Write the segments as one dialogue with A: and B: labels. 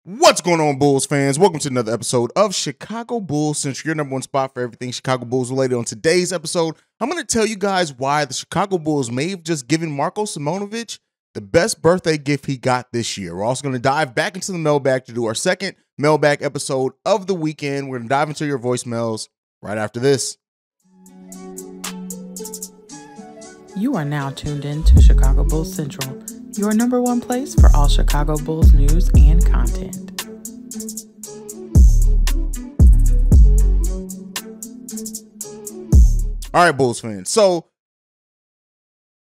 A: What's going on, Bulls fans? Welcome to another episode of Chicago Bulls Central, your number one spot for everything Chicago Bulls related. On today's episode, I'm going to tell you guys why the Chicago Bulls may have just given Marko Simonovic the best birthday gift he got this year. We're also going to dive back into the mailbag to do our second mailbag episode of the weekend. We're going to dive into your voicemails right after this.
B: You are now tuned in to Chicago Bulls Central, your number one place for all Chicago Bulls news and content.
A: All right, Bulls fans. So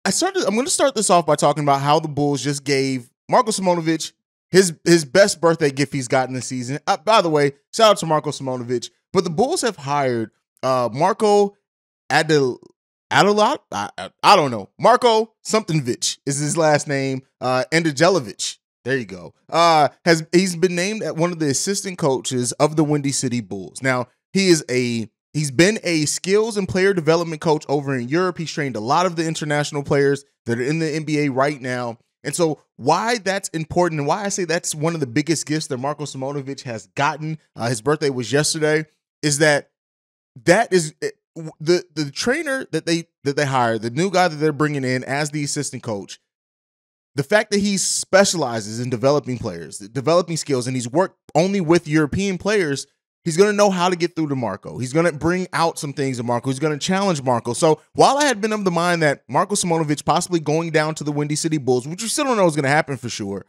A: I'm going to start this off by talking about how the Bulls just gave Marko Simonovic his best birthday gift he's gotten this season. By the way, shout out to Marko Simonovic. But the Bulls have hired Marko Adelot? I don't know. Marko somethingvich is his last name. Andrejlovic. There you go. He's been named at one of the assistant coaches of the Windy City Bulls. Now, he's been a skills and player development coach over in Europe. He's trained a lot of the international players that are in the NBA right now. And so why that's important and why I say that's one of the biggest gifts that Marko Simonovic has gotten, his birthday was yesterday, is that is the trainer that they hired, the new guy that they're bringing in as the assistant coach, the fact that he specializes in developing players, developing skills, and he's worked only with European players, he's going to know how to get through to Marko. He's going to bring out some things to Marko. He's going to challenge Marko. So while I had been of the mind that Marko Simonovic possibly going down to the Windy City Bulls, which we still don't know is going to happen for sure,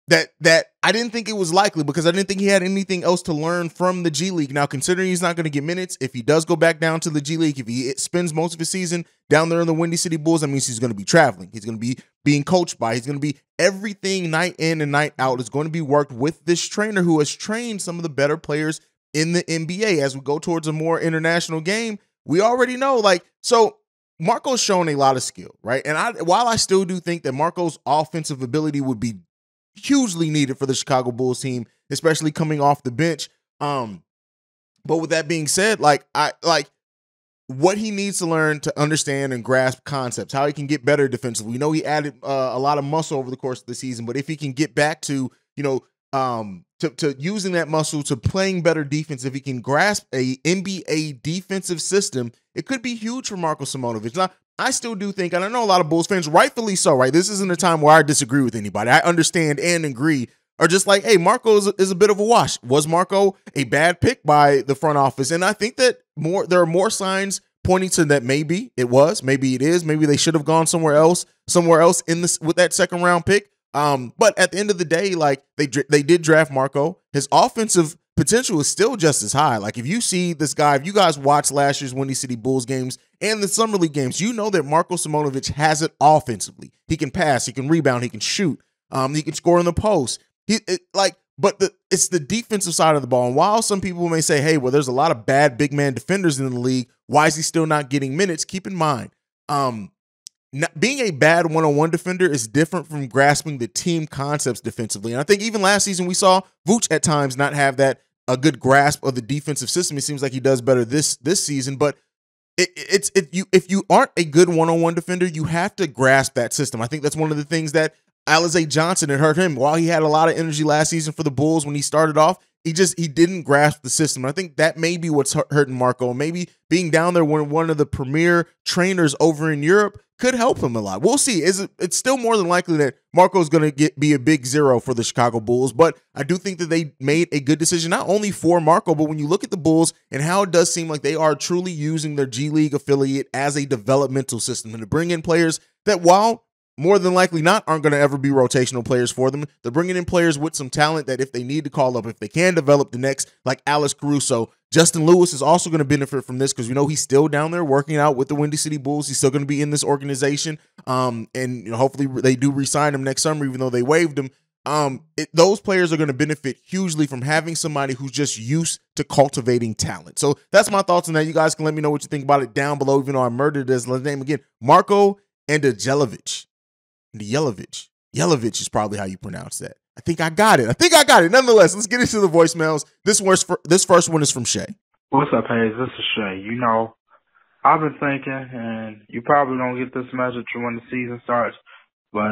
A: that I didn't think it was likely because I didn't think he had anything else to learn from the G League. Now, considering he's not going to get minutes, if he does go back down to the G League, if he spends most of his season down there in the Windy City Bulls, that means he's going to be traveling. He's going to be being coached by. He's going to be everything night in and night out is going to be worked with this trainer who has trained some of the better players in the NBA. As we go towards a more international game, we already know, so Marko's shown a lot of skill, right? And while I still do think that Marko's offensive ability would be hugely needed for the Chicago Bulls team, especially coming off the bench. But with that being said, what he needs to learn to understand and grasp concepts, how he can get better defensively. We know he added a lot of muscle over the course of the season, but if he can get back to, to using that muscle to playing better defense, if he can grasp a NBA defensive system, it could be huge for Marko Simonovic. Now, I still do think, and I know a lot of Bulls fans, rightfully so, right? This isn't a time where I disagree with anybody. I understand and agree, are just like, hey, Marko is a bit of a wash. Was Marko a bad pick by the front office? And I think that there are more signs pointing to that maybe it was, maybe it is, maybe they should have gone somewhere else in this with that second round pick. But at the end of the day, they did draft Marko. His offensive potential is still just as high. If you see this guy, if you guys watched last year's Windy City Bulls games and the Summer League games, you know that Marko Simonovic has it offensively. He can pass, he can rebound, he can shoot, he can score in the post. It's the defensive side of the ball. And while some people may say, hey, well, there's a lot of bad big man defenders in the league, why is he still not getting minutes? Keep in mind, being a bad one-on-one defender is different from grasping the team concepts defensively. And I think even last season we saw Vooch at times not have a good grasp of the defensive system. It seems like he does better this season, but if you aren't a good one-on-one defender, you have to grasp that system. I think that's one of the things that Alize Johnson had hurt him. While he had a lot of energy last season for the Bulls when he started off, he didn't grasp the system. And I think that may be what's hurting Marko. Maybe being down there when one of the premier trainers over in Europe could help him a lot. We'll see. It's still more than likely that Marko is going to be a big zero for the Chicago Bulls, but I do think that they made a good decision, not only for Marko, but when you look at the Bulls and how it does seem like they are truly using their G League affiliate as a developmental system and to bring in players that, while more than likely not, aren't going to ever be rotational players for them. They're bringing in players with some talent that if they need to call up, if they can develop the next, like Alex Caruso. Justin Lewis is also going to benefit from this because we know he's still down there working out with the Windy City Bulls. He's still going to be in this organization. And hopefully they do re-sign him next summer, even though they waived him. Those players are going to benefit hugely from having somebody who's just used to cultivating talent. So that's my thoughts on that. You guys can let me know what you think about it down below, even though I murdered his name again. Marko Andrejlovic. Yelovich is probably how you pronounce that. I think I got it. Nonetheless, let's get into the voicemails. This first one is from Shay.
C: What's up, Hayes? This is Shay. I've been thinking, and you probably don't get this message when the season starts, but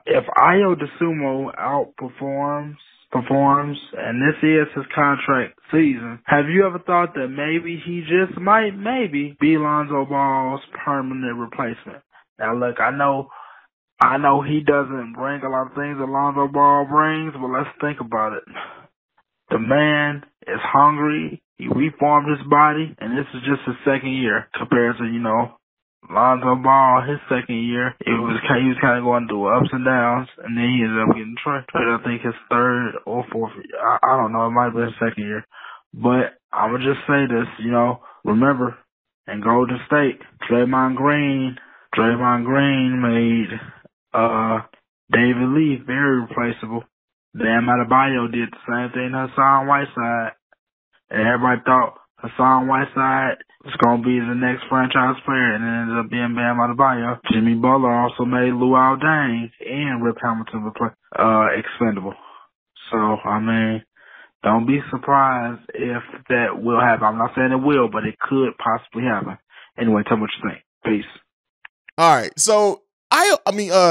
C: if Ayo DeSumo outperforms performs, and this is his contract season, have you ever thought that maybe he just might be Lonzo Ball's permanent replacement? Now, look, I know he doesn't bring a lot of things that Lonzo Ball brings, but let's think about it. The man is hungry. He reformed his body, and this is just his second year compared to, Lonzo Ball, his second year. He was kind of going through ups and downs, and then he ended up getting traded. I think his third or fourth. I don't know. It might have been his second year, but I'm gonna just say this. Remember, in Golden State, Draymond Green made David Lee very replaceable. Bam Adebayo did the same thing to Hassan Whiteside. And everybody thought Hassan Whiteside was going to be the next franchise player, and it ended up being Bam Adebayo. Jimmy Butler also made Luol Deng and Rip Hamilton expendable. So, don't be surprised if that will happen. I'm not saying it will, but it could possibly happen. Anyway, tell me what you think. Peace.
A: All right, so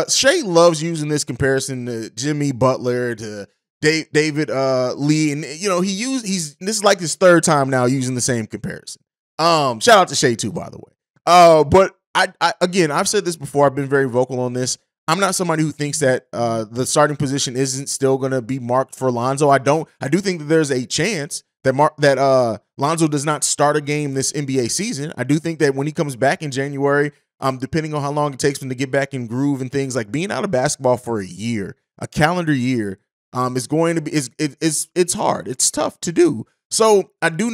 A: Shay loves using this comparison to Jimmy Butler, to David Lee, and this is like his third time now using the same comparison. Shout out to Shay too, by the way. But I've said this before. I've been very vocal on this. I'm not somebody who thinks that the starting position isn't still going to be marked for Lonzo. I do think that there's a chance that Lonzo does not start a game this NBA season. I do think that when he comes back in January, depending on how long it takes him to get back in groove and things, like being out of basketball for a calendar year, is going to be it's hard. It's tough to do. So I do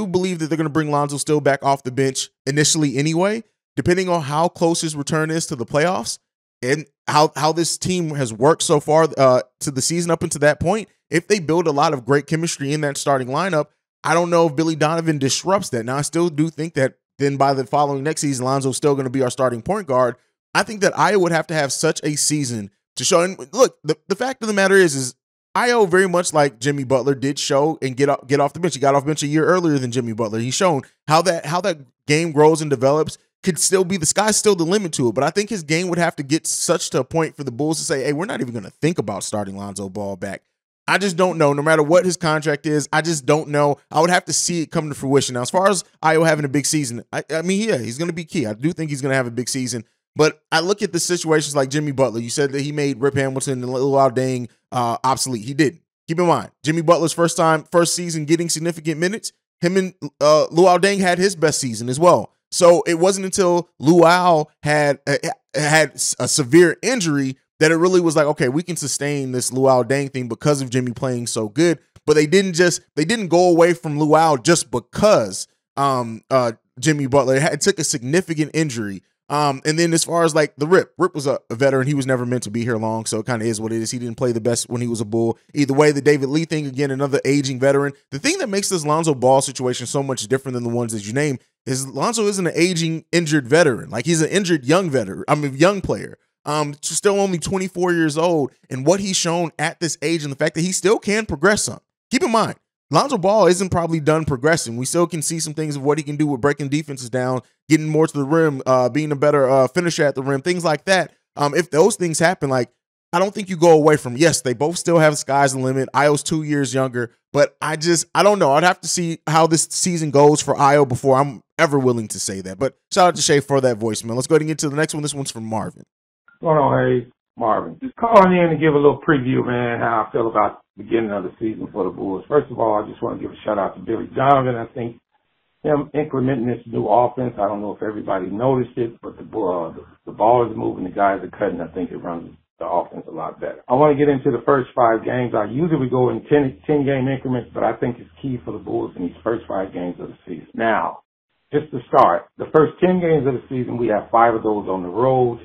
A: believe that they're going to bring Lonzo still back off the bench initially anyway, depending on how close his return is to the playoffs and how this team has worked so far to the season up until that point. If they build a lot of great chemistry in that starting lineup, I don't know if Billy Donovan disrupts that. Now, I still do think that then by the following next season, Lonzo's still going to be our starting point guard. I think that Ayo would have to have such a season to show. And look, the fact of the matter is Ayo, very much like Jimmy Butler, did show and get off the bench. He got off bench a year earlier than Jimmy Butler. He's shown how that game grows and develops. Could still be, the sky's still the limit to it. But I think his game would have to get such to a point for the Bulls to say, hey, we're not even going to think about starting Lonzo Ball back. I just don't know. No matter what his contract is, I just don't know. I would have to see it come to fruition. Now, as far as Ayo having a big season, he's going to be key. I do think he's going to have a big season. But I look at the situations like Jimmy Butler. You said that he made Rip Hamilton and Luol Deng obsolete. He didn't. Keep in mind, Jimmy Butler's first season getting significant minutes, him and Luol Deng had his best season as well. So it wasn't until Luol had a severe injury that it really was like, okay, we can sustain this Luol Deng thing because of Jimmy playing so good. But they didn't go away from Luol just because Jimmy Butler it took a significant injury. And then as far as like Rip was a veteran. He was never meant to be here long, so it kind of is what it is. He didn't play the best when he was a Bull. Either way, the David Lee thing, again, another aging veteran. The thing that makes this Lonzo Ball situation so much different than the ones that you name is Lonzo isn't an aging, injured veteran. Like, he's an injured young player. Still only 24 years old, and what he's shown at this age and the fact that he still can progress some. Keep in mind, Lonzo Ball isn't probably done progressing. We still can see some things of what he can do with breaking defenses down, getting more to the rim, being a better finisher at the rim, things like that. If those things happen, like, I don't think you go away from, yes, they both still have sky's the limit. Ayo's 2 years younger, but I don't know. I'd have to see how this season goes for Ayo before I'm ever willing to say that. But shout out to Shay for that voicemail. Let's go ahead and get to the next one. This one's from Marvin.
D: Going on, hey, Marvin. Just calling in to give a little preview, man, how I feel about the beginning of the season for the Bulls. First of all, I just want to give a shout out to Billy Donovan. I think him incrementing this new offense, I don't know if everybody noticed it, but the ball is moving, the guys are cutting. I think it runs the offense a lot better. I want to get into the first 5 games. I usually go in 10-game increments, but I think it's key for the Bulls in these first 5 games of the season. Now, just to start, the first 10 games of the season, we have 5 of those on the road.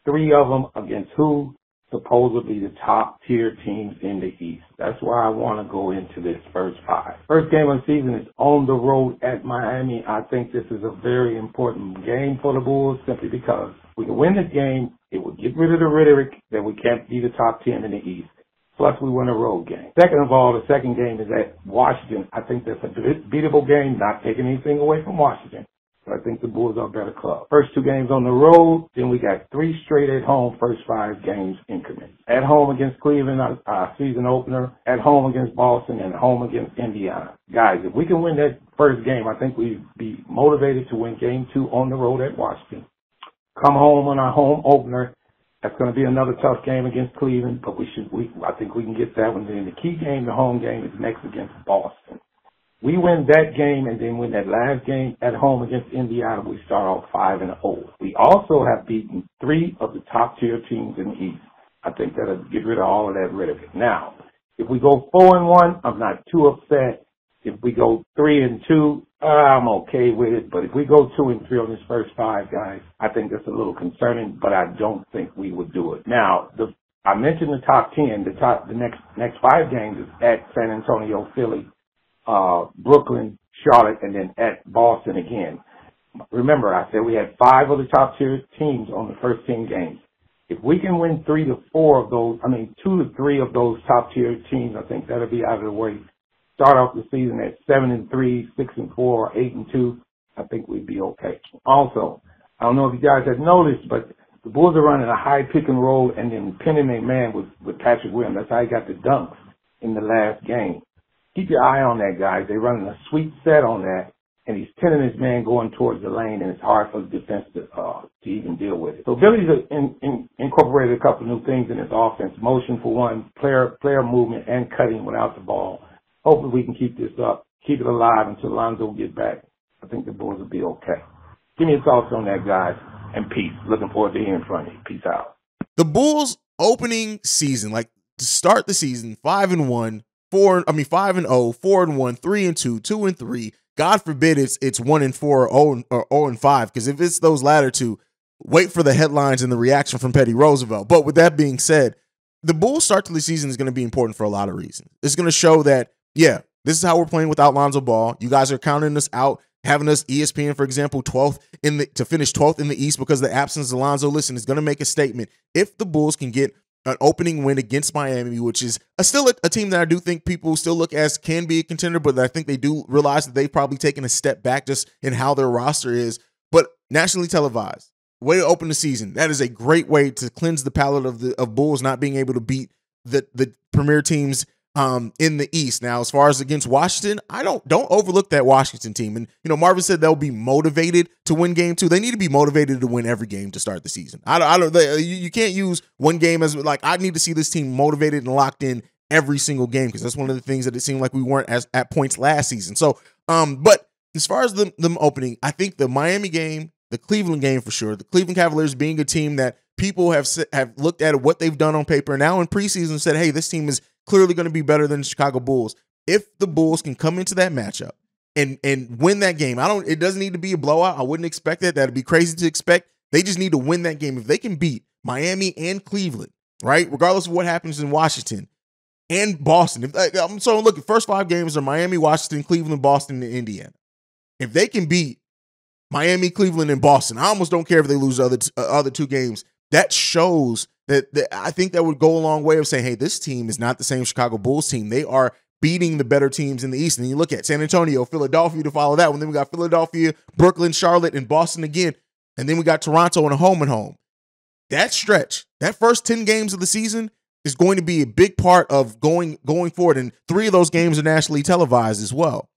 D: 3 of them against who? Supposedly the top-tier teams in the East. That's why I want to go into this first 5. First game of the season is on the road at Miami. I think this is a very important game for the Bulls simply because we can win this game. It will get rid of the rhetoric that we can't be the top 10 in the East. Plus, we win a road game. Second of all, the second game is at Washington. I think that's a beatable game, not taking anything away from Washington. but I think the Bulls are a better club. First 2 games on the road, then we got 3 straight at home, first 5 games increments. At home against Cleveland, our season opener, at home against Boston, and home against Indiana. Guys, if we can win that first game, I think we'd be motivated to win game 2 on the road at Washington. Come home on our home opener. That's going to be another tough game against Cleveland, but I think we can get that one. Then the key game, the home game, is next against Boston. We win that game and then win that last game at home against Indiana. We start off 5-0. We also have beaten 3 of the top tier teams in the East. I think that'll get rid of all of that rhetoric. Now, if we go 4-1, I'm not too upset. If we go 3-2, I'm okay with it. But if we go 2-3 on this first 5, guys, I think that's a little concerning. But I don't think we would do it. Now, I mentioned the top 10. The next 5 games is at San Antonio, Philly, Brooklyn, Charlotte, and then at Boston again. Remember, I said we had 5 of the top tier teams on the first 10 games. If we can win 2 to 3 of those top tier teams, I think that'll be out of the way. Start off the season at 7-3, 6-4, 8-2. I think we'd be okay. Also, I don't know if you guys have noticed, but the Bulls are running a high pick and roll and then pinning a man with Patrick Williams. That's how he got the dunks in the last game. Keep your eye on that, guys. They're running a sweet set on that, and he's pinning his man going towards the lane, and it's hard for the defense to even deal with it. So Billy's incorporated a couple new things in his offense. Motion for one, player movement, and cutting without the ball. Hopefully we can keep this up, keep it alive until Lonzo get back. I think the Bulls will be okay. Give me your thoughts on that, guys, and peace. Looking forward to hearing from you. Peace out.
A: The Bulls opening season, like to start the season, 5-1, 5-0, 4-1, 3-2, 2-3. God forbid it's 1-4 or 0-5, because if it's those latter two, wait for the headlines and the reaction from Petty Roosevelt. But with that being said, the Bulls' start to the season is going to be important for a lot of reasons. It's going to show that, yeah, this is how we're playing without Lonzo Ball. You guys are counting us out, having us ESPN, for example, to finish 12th in the East because of the absence of Lonzo. Listen, it's going to make a statement. If the Bulls can get an opening win against Miami, which is still a team that I do think people still look as can be a contender, but I think they do realize that they've probably taken a step back just in how their roster is. But nationally televised, way to open the season. That is a great way to cleanse the palate of Bulls not being able to beat the premier teams in the East. Now, as far as against Washington, don't overlook that Washington team. And Marvin said they'll be motivated to win game 2. They need to be motivated to win every game to start the season. You can't use one game as like, I need to see this team motivated and locked in every single game, because that's one of the things that it seemed like we weren't at points last season. So, but as far as them opening, I think the Miami game, the Cleveland game for sure, the Cleveland Cavaliers being a team that people have looked at what they've done on paper and now in preseason said, hey, this team is clearly going to be better than the Chicago Bulls. If the Bulls can come into that matchup and win that game, it doesn't need to be a blowout. I wouldn't expect that. That'd be crazy to expect. They just need to win that game. If they can beat Miami and Cleveland, right, regardless of what happens in Washington and Boston. So look, the first 5 games are Miami, Washington, Cleveland, Boston, and Indiana. If they can beat Miami, Cleveland, and Boston, I almost don't care if they lose the other 2 games. That shows that I think that would go a long way of saying, hey, this team is not the same Chicago Bulls team. They are beating the better teams in the East. And you look at San Antonio, Philadelphia to follow that one. Then we got Philadelphia, Brooklyn, Charlotte, and Boston again. And then we got Toronto and a home and home. That stretch, that first 10 games of the season is going to be a big part of going forward. And 3 of those games are nationally televised as well.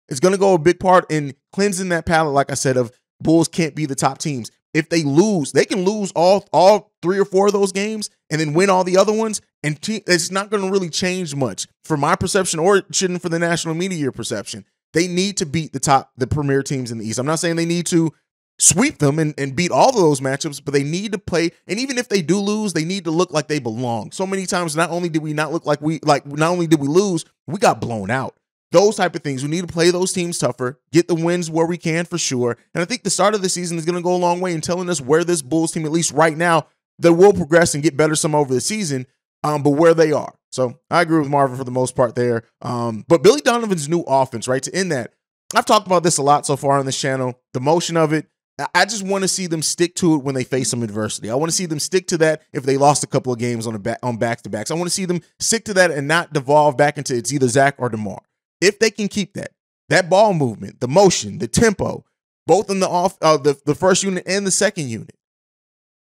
A: It's going to go a big part in cleansing that palate, like I said, of Bulls can't be the top teams. If they lose, they can lose all 3 or 4 of those games and then win all the other ones, and it's not going to really change much for my perception, or it shouldn't for the national media perception. They need to beat the premier teams in the East. I'm not saying they need to sweep them and beat all of those matchups, but they need to play. And even if they do lose, they need to look like they belong. So many times, not only did we lose, we got blown out. Those type of things. We need to play those teams tougher, get the wins where we can for sure. And I think the start of the season is going to go a long way in telling us where this Bulls team, at least right now, they will progress and get better some over the season, but where they are. So I agree with Marvin for the most part there. But Billy Donovan's new offense, right, to end that, I've talked about this a lot so far on this channel, the motion of it. I just want to see them stick to it when they face some adversity. I want to see them stick to that if they lost a couple of games on back-to-backs. I want to see them stick to that and not devolve back into it's either Zach or DeMar. If they can keep that ball movement, the motion, the tempo, both in the first unit and the second unit.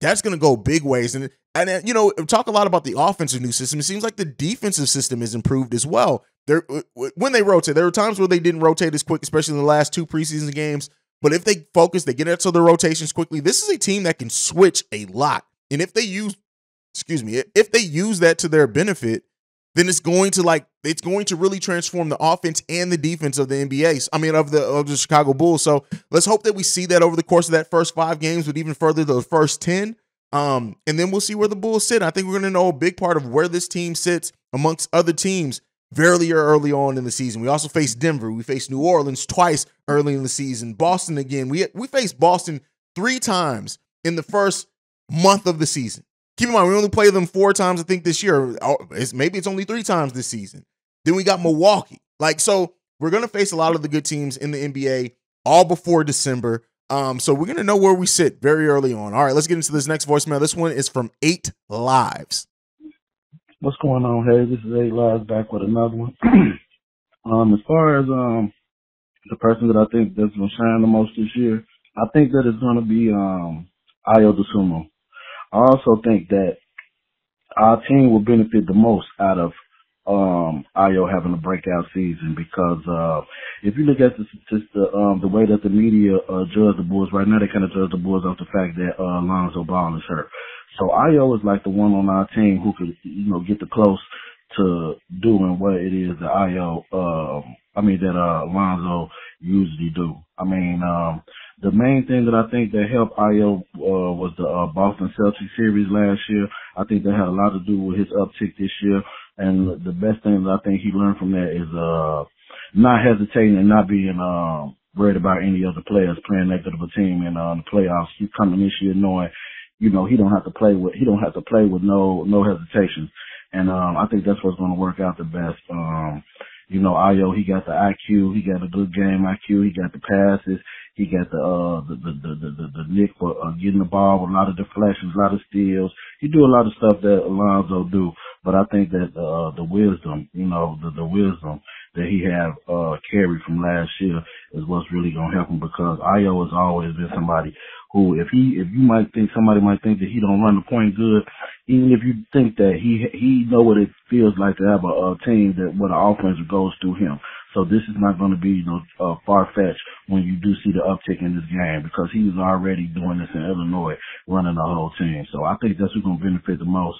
A: That's going to go big ways. And you know, talk a lot about the offensive new system. It seems like the defensive system has improved as well. When they rotate, there were times where they didn't rotate as quick, especially in the last 2 preseason games. But if they focus, they get into the rotations quickly. This is a team that can switch a lot. And if they use that to their benefit, then it's going to really transform the offense and the defense of the NBA. I mean, of the Chicago Bulls. So let's hope that we see that over the course of that first 5 games, but even further, those first 10. And then we'll see where the Bulls sit. I think we're going to know a big part of where this team sits amongst other teams very early on in the season. We also faced Denver. We faced New Orleans twice early in the season. Boston again. We faced Boston 3 times in the first month of the season. Keep in mind, we only played them 4 times, I think, this year. Maybe it's only 3 times this season. Then we got Milwaukee. So we're going to face a lot of the good teams in the NBA all before December. So we're going to know where we sit very early on. All right, let's get into this next voicemail. This one is from 8 Lives.
E: What's going on, hey? This is 8 Lives back with another one. As far as the person that I think that's going to shine the most this year, I think that it's going to be Ayo Dosunmu. I also think that our team will benefit the most out of Ayo having a breakout season because if you look at the way that the media judge the Bulls right now, they kind of judge the Bulls off the fact that Lonzo Ball is hurt. So Ayo is like the one on our team who could, get the close to doing what it is that Lonzo usually do. I mean, the main thing that I think that helped Ayo was the Boston Celtics series last year. I think that had a lot to do with his uptick this year. And the best thing that I think he learned from that is not hesitating and not being worried about any other players playing that good of a team in the playoffs. He's coming this year knowing, he don't have to play with no hesitation. And I think that's what's going to work out the best. Ayo, he got the IQ, he got a good game IQ, he got the passes, he got the nick for getting the ball with a lot of deflections, a lot of steals. He do a lot of stuff that Alonzo do, but I think that the wisdom, the wisdom that he have carried from last year is what's really gonna help him because Ayo has always been somebody who, somebody might think that he don't run the point good, even if you think that he know what it feels like to have a team where the offense goes through him. So this is not going to be, far-fetched when you do see the uptick in this game because he was already doing this in Illinois, running the whole team. So I think that's who's going to benefit the most.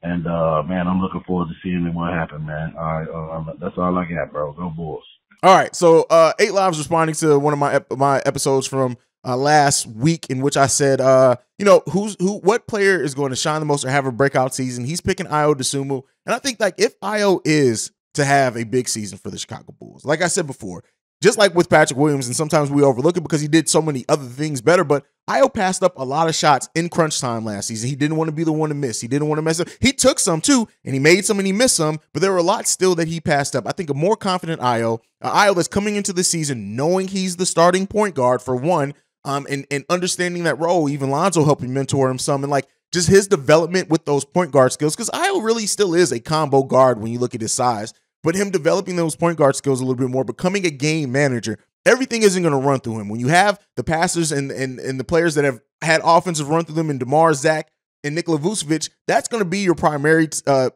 E: And, man, I'm looking forward to seeing what happens, man. All right, that's all I got, bro. Go Bulls.
A: All right, so 8 Lives responding to one of my episodes from last week in which I said, what player is going to shine the most or have a breakout season? He's picking Ayo Dosunmu. And I think if Ayo is to have a big season for the Chicago Bulls, like I said before, just like with Patrick Williams, and sometimes we overlook it because he did so many other things better, but Ayo passed up a lot of shots in crunch time last season. He didn't want to be the one to miss. He didn't want to mess up. He took some too, and he made some and he missed some, but there were a lot still that he passed up. I think a more confident Ayo that's coming into the season knowing he's the starting point guard for one, and understanding that role, even Lonzo helping mentor him some, and just his development with those point guard skills, because Ayo really still is a combo guard when you look at his size, but him developing those point guard skills a little bit more, becoming a game manager, everything isn't going to run through him. When you have the passers and the players that have had offensive run through them in DeMar, Zach, and Nikola Vucevic, that's going to be your primary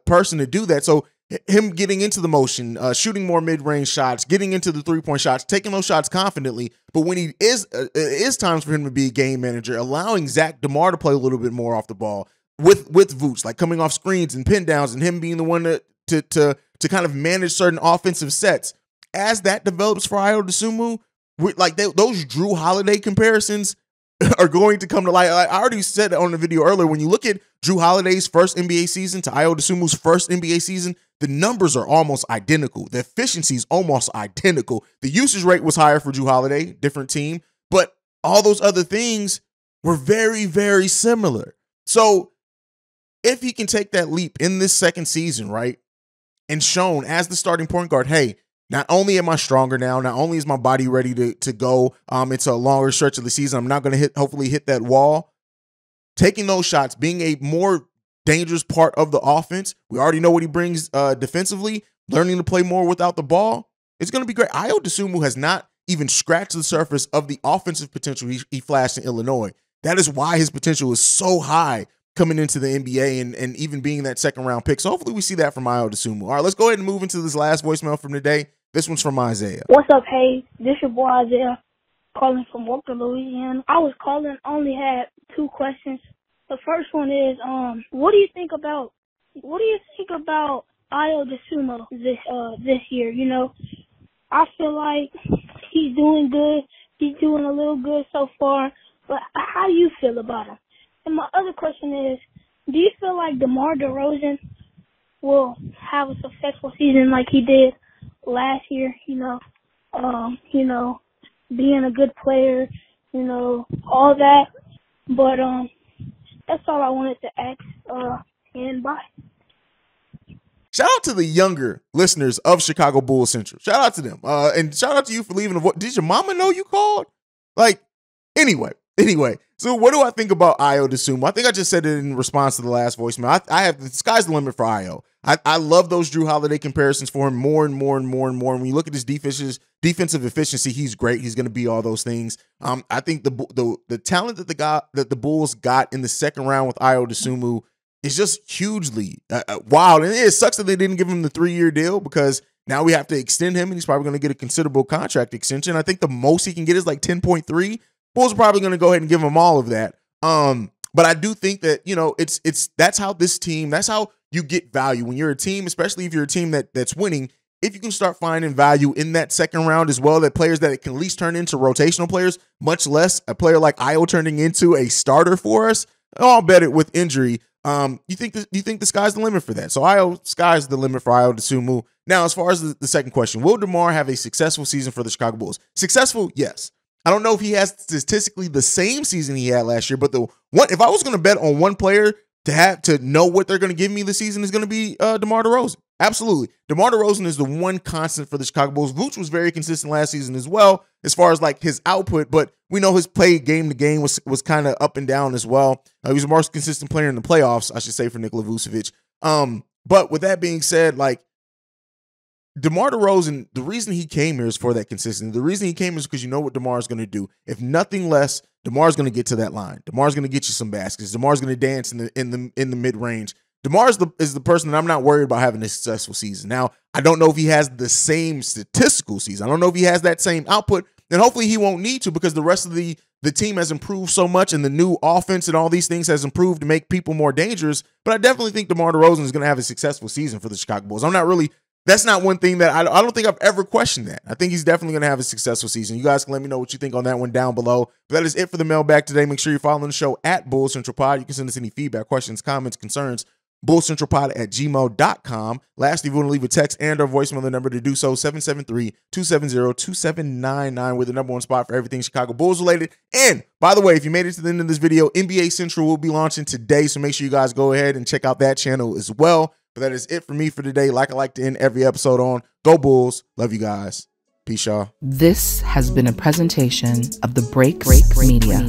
A: person to do that. So him getting into the motion, shooting more mid-range shots, getting into the three-point shots, taking those shots confidently. But when it is times for him to be a game manager, allowing Zach DeMar to play a little bit more off the ball with Vooch, coming off screens and pin downs, and him being the one to kind of manage certain offensive sets. As that develops for Ayo Dosunmu, those Drew Holiday comparisons are going to come to light. I already said on the video earlier, when you look at Drew Holiday's first NBA season to Ayo Dosunmu's first NBA season, the numbers are almost identical. The efficiency is almost identical. The usage rate was higher for Drew Holiday, different team, but all those other things were very, very similar. So if he can take that leap in this second season, right, and shown as the starting point guard, hey, not only am I stronger now, not only is my body ready to go into a longer stretch of the season, I'm not going to hopefully hit that wall. Taking those shots, being a more dangerous part of the offense. We already know what he brings defensively, learning to play more without the ball. It's going to be great. Ayo Dosunmu has not even scratch the surface of the offensive potential he flashed in Illinois. That is why his potential is so high coming into the NBA and even being that second round pick. So hopefully we see that from Ayo Dosunmu. All right, let's go ahead and move into this last voicemail from today. This one's from Isaiah.
F: What's up, hey? This your boy Isaiah, calling from Walker, Louisiana. I was calling, only had 2 questions. The first one is, what do you think about Ayo Dosunmu this year? You know, I feel like he's doing good. He's doing a little good so far. But how do you feel about him? And my other question is, do you feel like DeMar DeRozan will have a successful season like he did last year? Being a good player, all that. But that's all I wanted to ask. And bye.
A: Shout out to the younger listeners of Chicago Bulls Central. Shout out to them. And shout out to you for leaving a voice. Did your mama know you called? Anyway, so what do I think about Ayo Dosunmu? I think I just said it in response to the last voicemail. I have the sky's the limit for Ayo. I love those Drew Holiday comparisons for him more and more. When you look at his defensive efficiency, he's great. He's going to be all those things. I think the talent that the Bulls got in the second round with Ayo Dosunmu is just hugely wild. And it sucks that they didn't give him the 3-year deal, because now we have to extend him, and he's probably going to get a considerable contract extension. I think the most he can get is like 10.3. Bulls are probably going to go ahead and give him all of that. But I do think that, that's how this team, that's how you get value when you're a team, especially if you're a team that's winning. If you can start finding value in that second round as well, that players that it can at least turn into rotational players, much less a player like Ayo turning into a starter for us. I'll bet it with injury. You think the sky's the limit for that? So sky's the limit for Ayo Dosunmu. Now, as far as the second question, will DeMar have a successful season for the Chicago Bulls? Successful, yes. I don't know if he has statistically the same season he had last year, but if I was going to bet on one player to know what they're going to give me this season, is going to be DeMar DeRozan. Absolutely. DeMar DeRozan is the one constant for the Chicago Bulls. Vooch was very consistent last season as well, as far as like his output, but we know his play game to game was kind of up and down as well. He was the most consistent player in the playoffs, I should say, for Nikola Vucevic. But with that being said, like, DeMar DeRozan, the reason he came here is for that consistency. The reason he came is because you know what DeMar is going to do. If nothing less, DeMar is going to get to that line. DeMar is going to get you some baskets. DeMar is going to dance in the mid range. DeMar is the person that I'm not worried about having a successful season. Now, I don't know if he has the same statistical season. I don't know if he has that same output, and hopefully he won't need to, because the rest of the team has improved so much, and the new offense and all these things has improved to make people more dangerous. But I definitely think DeMar DeRozan is going to have a successful season for the Chicago Bulls. That's not one thing that I don't think I've ever questioned that. I think he's definitely going to have a successful season. You guys can let me know what you think on that one down below. But that is it for the mailbag today. Make sure you're following the show at Bulls Central Pod. You can send us any feedback, questions, comments, concerns, bullcentralpod@gmail.com. Lastly, if you want to leave a text and or voicemail, the number to do so, 773-270-2799. We're the #1 spot for everything Chicago Bulls related. And by the way, if you made it to the end of this video, NBA Central will be launching today. So make sure you guys go ahead and check out that channel as well. But that is it for me for today. Like I like to end every episode on, go Bulls. Love you guys. Peace, y'all.
B: This has been a presentation of the Break Media.